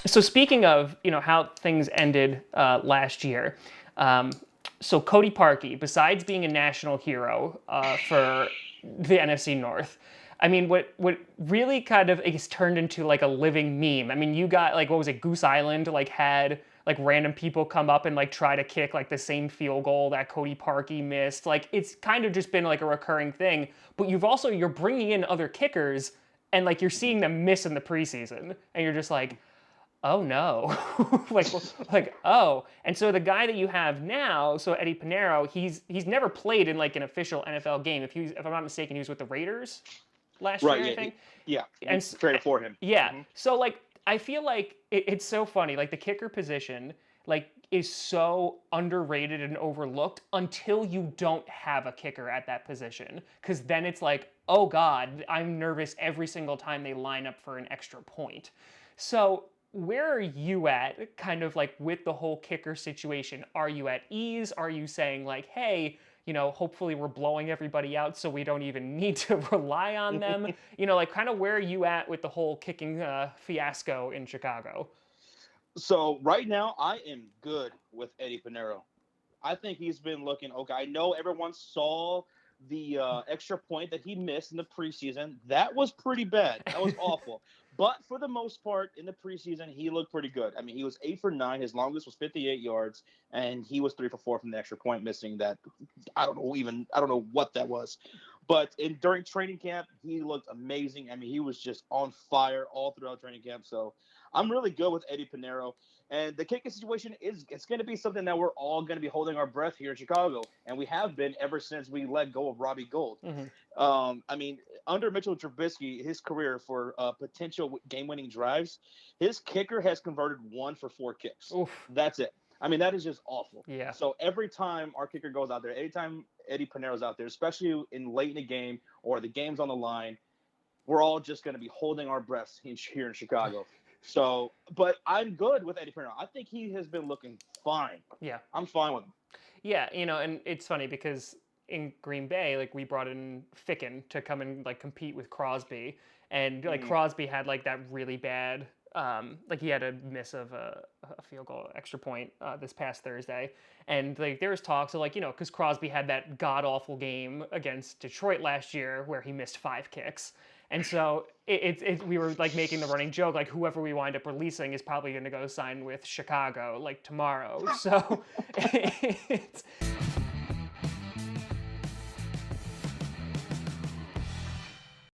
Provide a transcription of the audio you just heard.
So speaking of, how things ended last year, so Cody Parkey, besides being a national hero for the NFC North, I mean, what really kind of is turned into like a living meme. I mean, you got like what was it, Goose Island, like had like random people come up and like try to kick like the same field goal that Cody Parkey missed. Like it's kind of just been like a recurring thing. But you're bringing in other kickers and like you're seeing them miss in the preseason, and you're just like, oh no, like oh. And so the guy that you have now, so Eddie Pineiro, he's never played in like an official NFL game. If I'm not mistaken, he was with the Raiders last Right. year, I Yeah. think. Yeah. We And traded for him. yeah, Hmm. so like I feel like it's so funny. Like the kicker position, like is so underrated and overlooked until you don't have a kicker at that position, because then it's like, oh god, I'm nervous every single time they line up for an extra point. So where are you at kind of like with the whole kicker situation? Are you at ease? Are you saying like, hey, hopefully we're blowing everybody out so we don't even need to rely on them? Like kind of where are you at with the whole kicking fiasco in Chicago? So right now, I am good with Eddie Pineiro. I think he's been looking okay. I know everyone saw the extra point that he missed in the preseason. That was pretty bad. That was awful. But for the most part, in the preseason, he looked pretty good. I mean, he was 8 for 9. His longest was 58 yards, and he was 3 for 4 from the extra point missing. That I don't know what that was. But during training camp, he looked amazing. I mean, he was just on fire all throughout training camp. So I'm really good with Eddie Pineiro. And the kicking situation it's going to be something that we're all going to be holding our breath here in Chicago, and we have been ever since we let go of Robbie Gould. Hmm. I mean, under Mitchell Trubisky, his career for potential game-winning drives, his kicker has converted 1 for 4 kicks. Oof. That's it. I mean, that is just awful. Yeah. So every time our kicker goes out there, anytime Eddie Pineiro's out there, especially in late in the game or the game's on the line, we're all just going to be holding our breaths here in Chicago. So, but I'm good with Eddie Pineiro. I think he has been looking fine. Yeah. I'm fine with him. Yeah, and it's funny because in Green Bay, like we brought in Ficken to come and like compete with Crosby, and like Mm. Crosby had like that really bad, like he had a miss of a field goal extra point this past Thursday, and like there was talks of like because Crosby had that god awful game against Detroit last year where he missed 5 kicks. And so we were like making the running joke like whoever we wind up releasing is probably going to go sign with Chicago like tomorrow. So it's